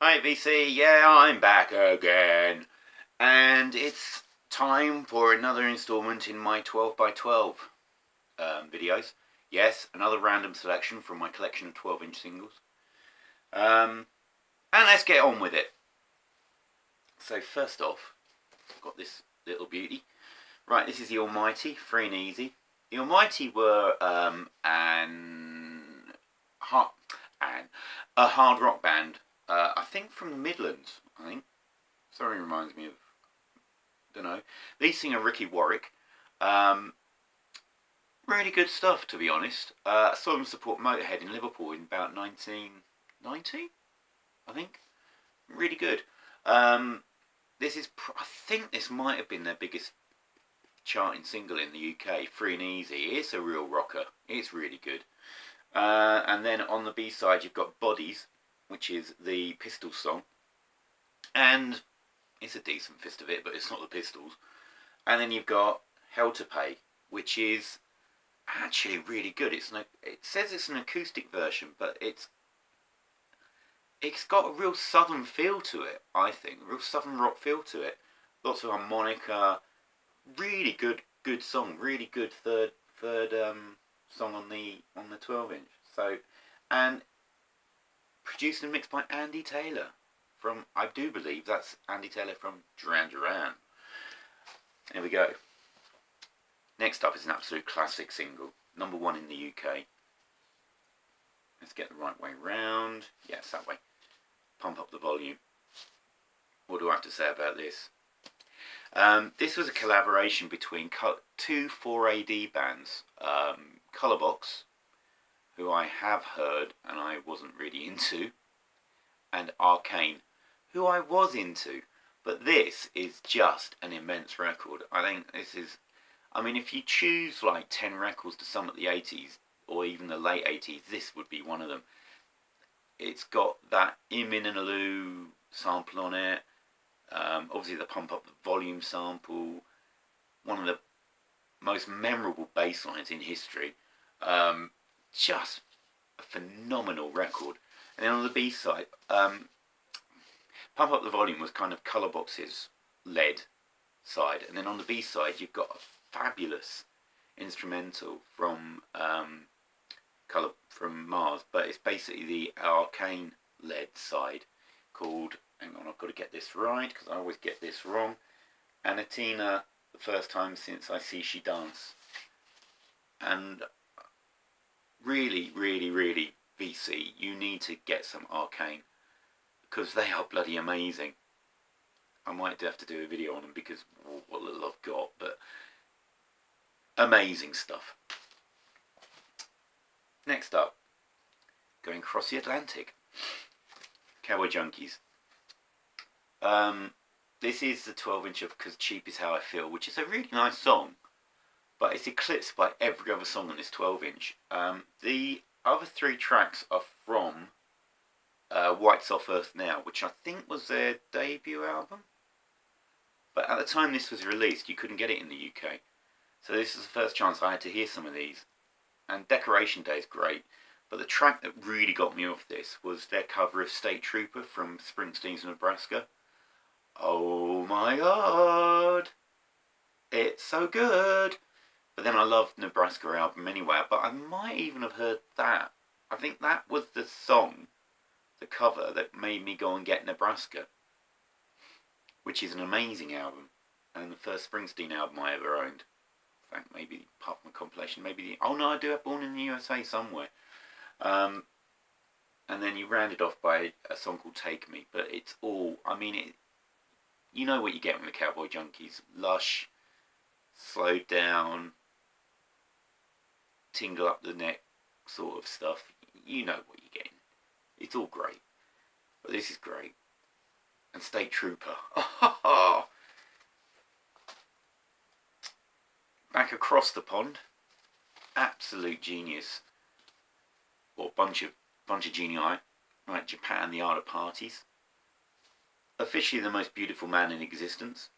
Hi VC, yeah, I'm back again. And it's time for another installment in my 12 by 12 videos. Yes, another random selection from my collection of 12-inch singles. And let's get on with it. So first off, I've got this little beauty. Right, this is Youre Mighty, free and easy. Youre Mighty were a hard rock band, I think from the Midlands, I think. Sorry, reminds me of, don't know. Lead singer Ricky Warwick. Really good stuff, to be honest. I saw them support Motorhead in Liverpool in about 1990, I think. Really good. This is, I think this might have been their biggest charting single in the UK, Free and Easy. It's a real rocker. It's really good. And then on the B-side you've got Bodies, which is the Pistols song. And it's a decent fist of it, but it's not the Pistols. And then you've got Hell to Pay, which is actually really good. It says it's an acoustic version, but it's got a real southern feel to it, I think. A real southern rock feel to it. Lots of harmonica. Really good song. Really good third song on the 12-inch. So, and produced and mixed by Andy Taylor from, I do believe that's Andy Taylor from Duran Duran. There we go. Next up is an absolute classic single, number 1 in the UK. Let's get the right way round. Yes, that way. Pump up the volume. What do I have to say about this? This was a collaboration between two 4AD bands, Colourbox, who I have heard and I wasn't really into, and Arcane, who I was into. But this is just an immense record. I think this is, I mean, if you choose like 10 records to sum up the 80s, or even the late 80s, this would be one of them. It's got that Imin and Aloo sample on it, obviously the Pump Up the Volume sample, one of the most memorable bass lines in history. Just a phenomenal record. And then on the B-side, Pump Up the Volume was kind of Colourbox's lead side, and then on the B-side you've got a fabulous instrumental from Mars, but it's basically the Arcane led side called, hang on, I've got to get this right because I always get this wrong, Anatina, the first time since I see she dance. And really VC, you need to get some Arcane because they are bloody amazing. I might have to do a video on them because what little I've got, but amazing stuff. Next up, going across the Atlantic, Cowboy Junkies. This is the 12-inch of Cause Cheap Is How I Feel, which is a really nice song, but it's eclipsed by every other song on this 12-inch. The other 3 tracks are from White's Off Earth Now, which I think was their debut album. But at the time this was released, you couldn't get it in the UK. So this is the first chance I had to hear some of these. And Decoration Day is great. But the track that really got me off this was their cover of State Trooper from Springsteen's Nebraska. Oh my god! It's so good! But then I loved Nebraska album anyway, but I might even have heard that. I think that was the song, the cover, that made me go and get Nebraska, which is an amazing album, and the first Springsteen album I ever owned. In fact, maybe part of my compilation, oh no, I do have Born in the USA somewhere. And then you round it off by a song called Take Me, but it's all, I mean, you know what you get from the Cowboy Junkies. Lush, slowed down, tingle up the neck sort of stuff. You know what you're getting. It's all great. But this is great. And State Trooper. Back across the pond. Absolute genius. Or bunch of genii. Right, Japan, the art of parties. Officially the most beautiful man in existence.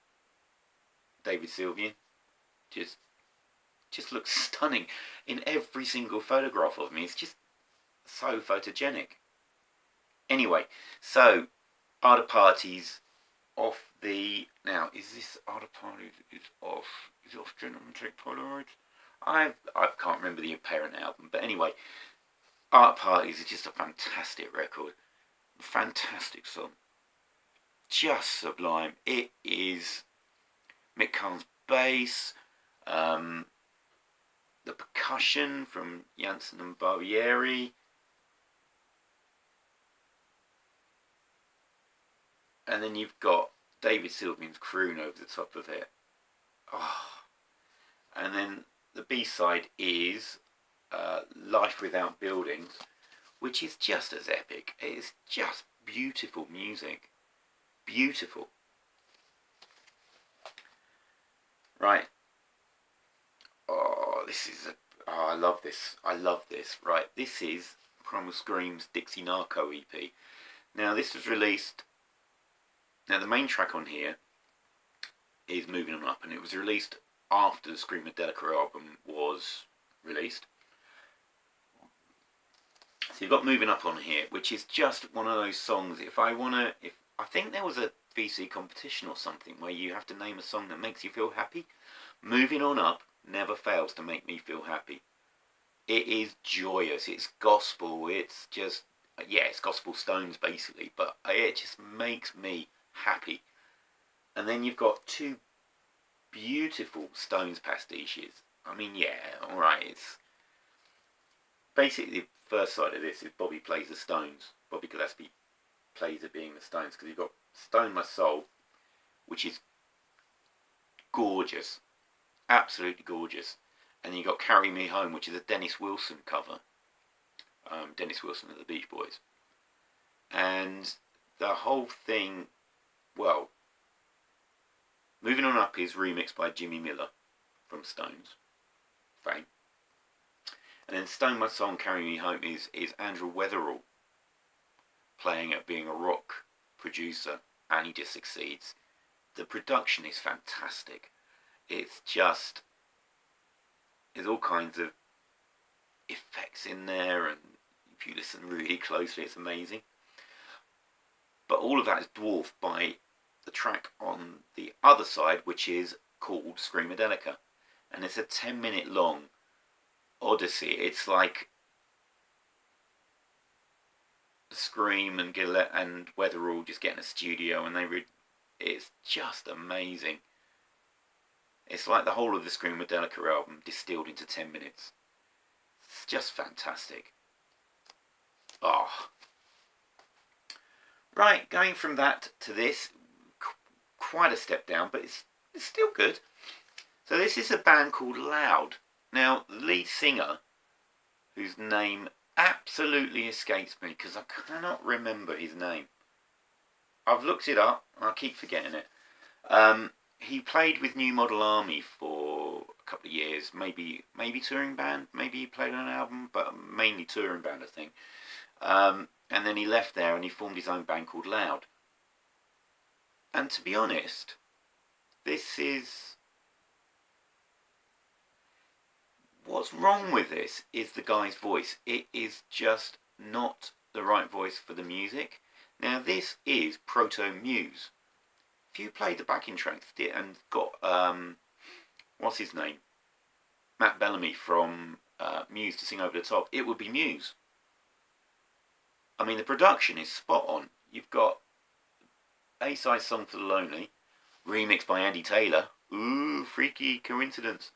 David Sylvian. Just looks stunning in every single photograph of me. It's just so photogenic. Anyway, so Otter Party's off the... Now, is this Otter Party is off Gentleman Take Polaroids? I can't remember the parent album, but anyway, Otter Parties is just a fantastic record. Fantastic song. Just sublime. It is Mick Karn's bass, the percussion from Jansen and Barbieri, and then you've got David Sylvian's croon over the top of it. Oh. And then the B-side is Life Without Buildings, which is just as epic. It is just beautiful music. Beautiful. Right. Oh, this is I love this. I love this. Right, this is Primal Scream's Dixie Nero EP. Now, this was released... Now, the main track on here is Moving On Up, and it was released after the Screamadelica album was released. So you've got Moving Up on here, which is just one of those songs. I think there was a VC competition or something where you have to name a song that makes you feel happy. Moving On Up never fails to make me feel happy. It is joyous. It's gospel. It's just, yeah, it's gospel Stones basically, but it just makes me happy. And then you've got two beautiful Stones pastiches. I mean, yeah, alright, it's basically the first side of this is Bobby plays the Stones. Bobby Gillespie plays it being the Stones, because you've got Stone My Soul, which is gorgeous, absolutely gorgeous, and then you've got Carry Me Home, which is a Dennis Wilson cover, Dennis Wilson of the Beach Boys, and the whole thing, well, Moving On Up is remixed by Jimmy Miller from Stones fame. And then Stone My Song, Carry Me Home is Andrew Weatherall playing at being a rock producer, and he just succeeds. The production is fantastic. It's just, there's all kinds of effects in there, and if you listen really closely, it's amazing. But all of that is dwarfed by the track on the other side, which is called Screamadelica, and it's a 10-minute long odyssey. It's like Scream and Gillette and Weatherall just get in a studio and it's just amazing. It's like the whole of the Screamadelica album distilled into 10 minutes. It's just fantastic. Oh. Right, going from that to this, quite a step down, but it's still good. So this is a band called Loud. Now, the lead singer, whose name absolutely escapes me because I cannot remember his name. I've looked it up and I keep forgetting it. He played with New Model Army for a couple of years, maybe touring band, maybe he played on an album, but mainly touring band, I think. And then he left there and he formed his own band called Loud. And to be honest, this is... What's wrong with this is the guy's voice. It is just not the right voice for the music. Now, this is proto-Muse. If you played the backing tracks and got, what's his name? Matt Bellamy from Muse to sing over the top, it would be Muse. I mean, the production is spot on. You've got A-side Song for the Lonely, remixed by Andy Taylor. Ooh, freaky coincidence.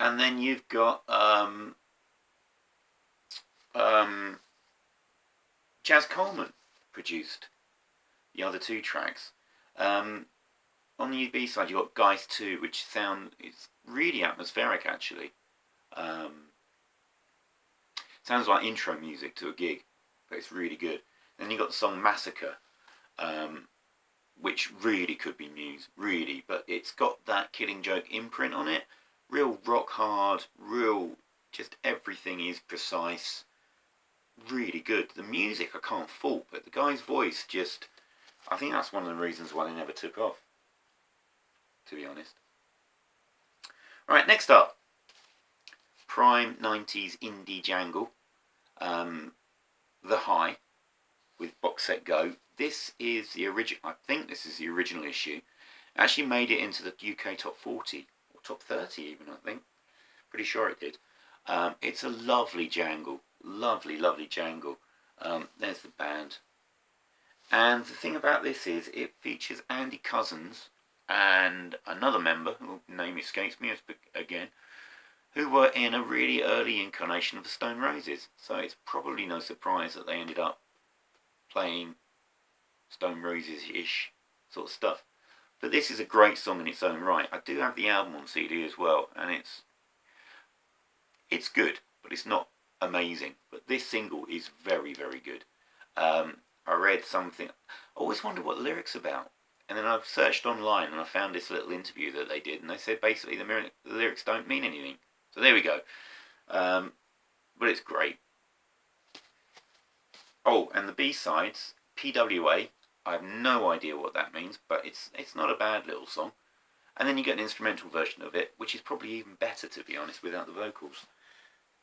And then you've got Jazz Coleman produced the other two tracks. On the B-side, you've got Guys 2, which it's really atmospheric, actually. Sounds like intro music to a gig, but it's really good. Then you've got the song Massacre, which really could be Muse, really, but it's got that Killing Joke imprint on it. Real rock hard, just everything is precise. Really good. The music I can't fault, but the guy's voice just... I think that's one of the reasons why they never took off, to be honest. Right, next up. Prime 90s indie jangle. The High with Box Set Go. this is the original. I think this is the original issue. It actually made it into the UK top 40 or top 30 even. I think. Pretty sure it did. It's a lovely jangle. Lovely, lovely jangle. There's the band. And the thing about this is it features Andy Cousins and another member, whose name escapes me again, who were in a really early incarnation of the Stone Roses. So it's probably no surprise that they ended up playing Stone Roses-ish sort of stuff. But this is a great song in its own right. I do have the album on CD as well, and it's good, but it's not amazing. But this single is very, very good. I read something. I always wondered what the lyrics about. And then I've searched online and I found this little interview that they did. And they said basically the lyrics don't mean anything. So there we go. But it's great. Oh, and the B-sides, PWA. I have no idea what that means. But it's not a bad little song. And then you get an instrumental version of it, which is probably even better, to be honest, without the vocals.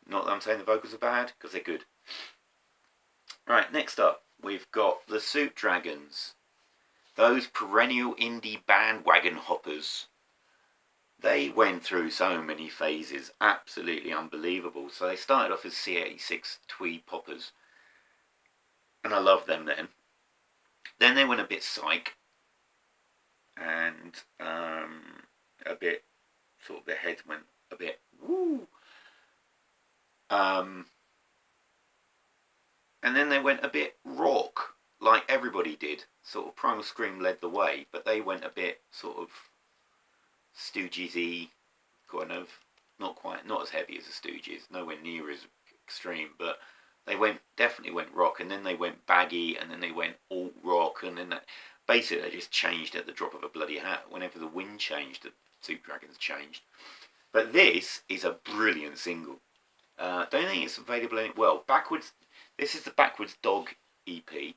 Not that I'm saying the vocals are bad, because they're good. Right, next up, we've got the Soup Dragons. Those perennial indie bandwagon hoppers. They went through so many phases, absolutely unbelievable. So they started off as C86 tweed poppers, and I loved them then. Then they went a bit psych, and a bit, sort of their heads went a bit woo. And then they went a bit rock, like everybody did. Sort of Primal Scream led the way, but they went a bit sort of Stooges-y, kind of, not as heavy as the Stooges, nowhere near as extreme, but they definitely went rock, and then they went baggy, and then they went alt rock, and then basically they just changed at the drop of a bloody hat. Whenever the wind changed, the Soup Dragons changed. But this is a brilliant single. Don't think it's available Backwards. This is the Backwards Dog EP.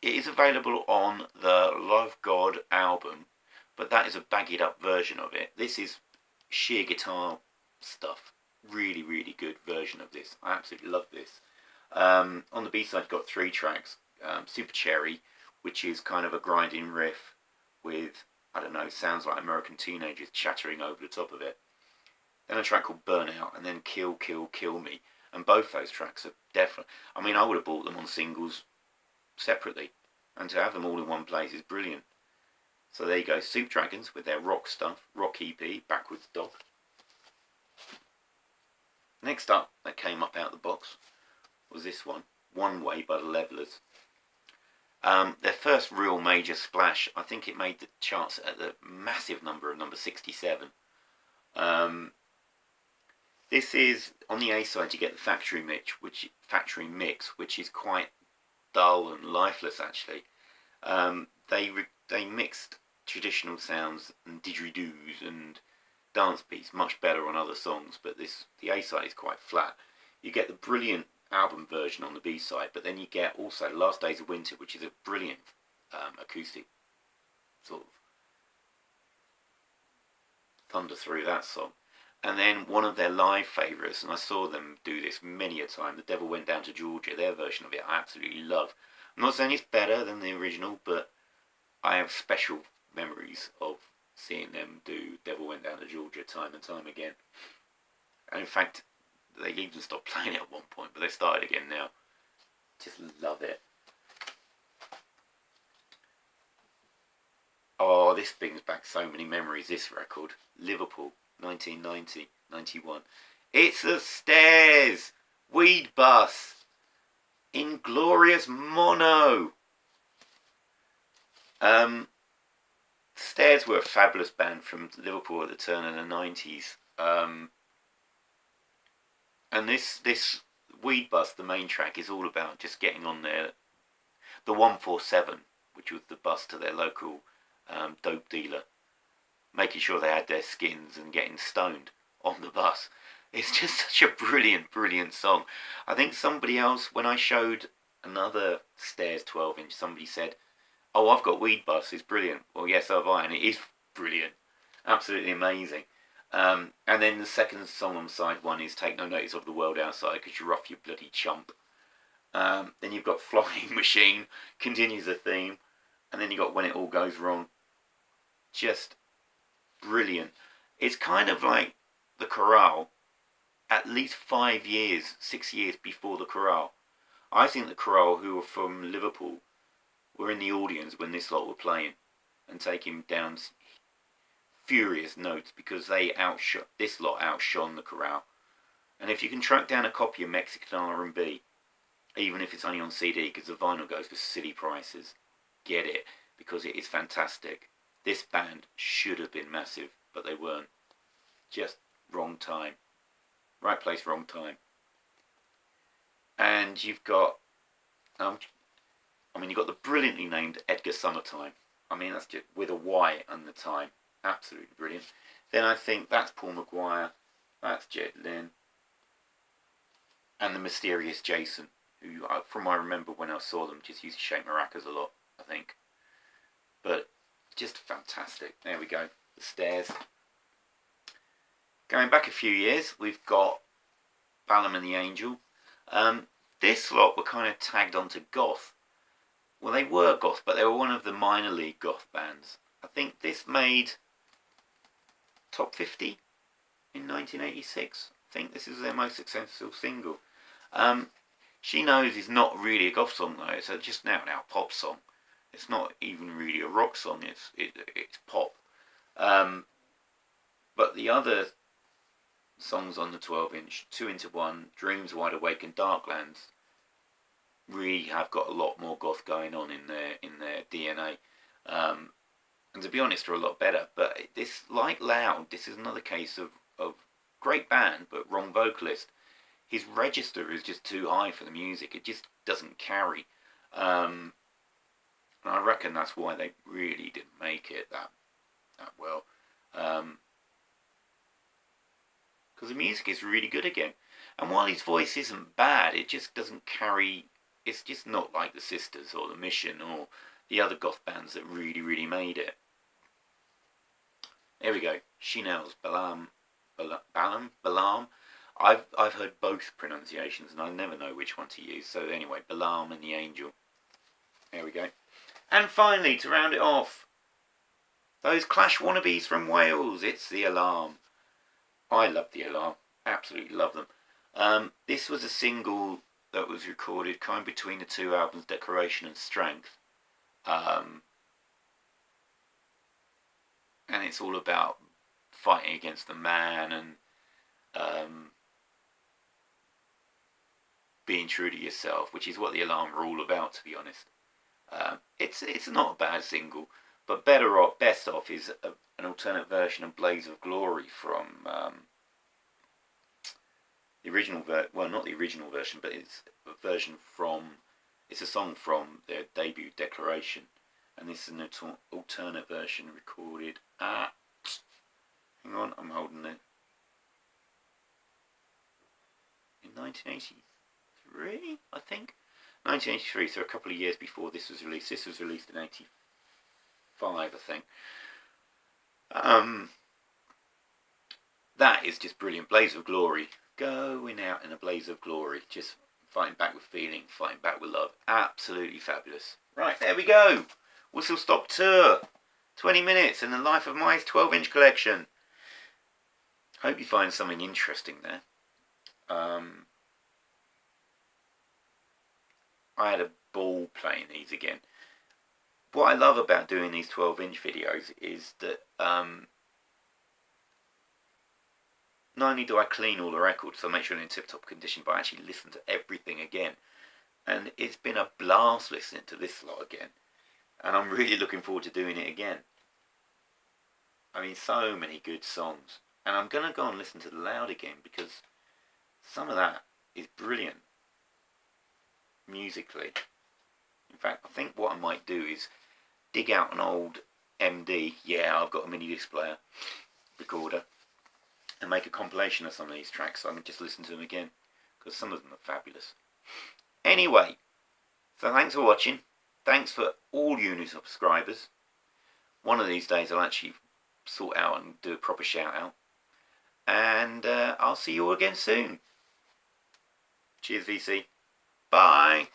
It is available on the Love God album, but that is a bagged up version of it. This is sheer guitar stuff. Really, really good version of this. I absolutely love this. On the B-side, got 3 tracks. Super Cherry, which is kind of a grinding riff with, I don't know, sounds like American teenagers chattering over the top of it. Then a track called Burnout, and then Kill, Kill, Kill Me. And both those tracks are definitely... I mean, I would have bought them on singles separately. And to have them all in one place is brilliant. So there you go, Soup Dragons with their rock stuff, rock EP, Backwards Dog. Next up, that came up out of the box, was this one, Way But Legless. Their first real major splash, I think it made the charts at the massive number of number 67. This is, on the A side you get the factory mix, which is quite dull and lifeless actually. They mixed traditional sounds and didgeridoos and dance beats much better on other songs, but the A side is quite flat. You get the brilliant album version on the B side, but then you get also Last Days of Winter, which is a brilliant acoustic sort of thunder through that song. And then one of their live favourites, and I saw them do this many a time, The Devil Went Down to Georgia, their version of it I absolutely love. I'm not saying it's better than the original, but I have special memories of seeing them do Devil Went Down to Georgia time and time again. And in fact, they even stopped playing it at one point, but they started again now. Just love it. Oh, this brings back so many memories, this record. Liverpool, 1990, 91. It's the Stairs! Weed Bus! Inglorious Mono! Stairs were a fabulous band from Liverpool at the turn of the 90s. And this Weed Bus, the main track, is all about just getting on there. The 147, which was the bus to their local dope dealer, making sure they had their skins and getting stoned on the bus. It's just such a brilliant, brilliant song. I think somebody else, when I showed another Stairs 12-inch, somebody said, "Oh, I've got Weed Bus, it's brilliant." Well, yes, so have I, and it is brilliant. Absolutely amazing. And then the second song on side 1 is Take No Notice of the World Outside, because you're off, you bloody chump. Then you've got Flying Machine, continues the theme, and then you've got When It All Goes Wrong. Just brilliant. It's kind of like the chorale at least 5 years, 6 years before the chorale. I think the chorale, who were from Liverpool, were in the audience when this lot were playing and taking down furious notes because this lot outshone the chorale. And if you can track down a copy of Mexican R&B, even if it's only on CD, because the vinyl goes for silly prices, get it, because it is fantastic. This band should have been massive, but they weren't. Just wrong time. Right place, wrong time. And you've got, you've got the brilliantly named Edgar Summertime. I mean, that's just with a Y on the time. Absolutely brilliant. Then I think that's Paul McGuire, that's Jet Lynn, and the mysterious Jason, who, from I remember when I saw them, just used to shake maracas a lot, I think. But just fantastic. There we go. The Stairs. Going back a few years, we've got Balaam and the Angel. This lot were kind of tagged onto goth. Well, they were goth, but they were one of the minor league goth bands. I think this made top 50 in 1986. I think this is their most successful single. She Knows is not really a goth song though. It's just now pop song. It's not even really a rock song. It's pop. But the other songs on the 12-inch, 2 into 1, Dreams, Wide Awake, and Darklands, really have got a lot more goth going on in their DNA. And to be honest, are a lot better. But this, like Loud, this is another case of great band but wrong vocalist. His register is just too high for the music. It just doesn't carry. And I reckon that's why they really didn't make it that well. Because the music is really good again. And while his voice isn't bad, it just doesn't carry. It's just not like the Sisters or the Mission or the other goth bands that really, really made it. There we go. Chanel's Balaam. I've heard both pronunciations and I never know which one to use. So anyway, Balaam and the Angel. There we go. And finally, to round it off, those Clash wannabes from Wales. It's The Alarm. I love The Alarm. Absolutely love them. This was a single that was recorded kind of between the two albums, Decoration and Strength. And it's all about fighting against the man and being true to yourself, which is what The Alarm are all about, to be honest. It's not a bad single, but best off is an alternate version of Blaze of Glory from the original well, not the original version, but it's a song from their debut Declaration, and this is an alternate version recorded at, hang on, I'm holding it, in 1983, I think. 1983, so a couple of years before this was released. This was released in 85, I think. That is just brilliant. Blaze of Glory. Going out in a blaze of glory. Just fighting back with feeling, fighting back with love. Absolutely fabulous. Right, there we go. Whistle Stop Tour. 20 minutes in the life of my 12-inch collection. Hope you find something interesting there. I had a ball playing these again. What I love about doing these 12-inch videos is that not only do I clean all the records, so I make sure they're in tip-top condition, but I actually listen to everything again. And it's been a blast listening to this lot again. And I'm really looking forward to doing it again. I mean, so many good songs. And I'm going to go and listen to the Loud again, because some of that is brilliant musically. In fact, I think what I might do is dig out an old MD, yeah, I've got a mini disc player recorder, and make a compilation of some of these tracks so I can just listen to them again, because some of them are fabulous. Anyway, so thanks for watching. Thanks for all you new subscribers. One of these days I'll actually sort out and do a proper shout out. And I'll see you all again soon. Cheers, VC. Bye.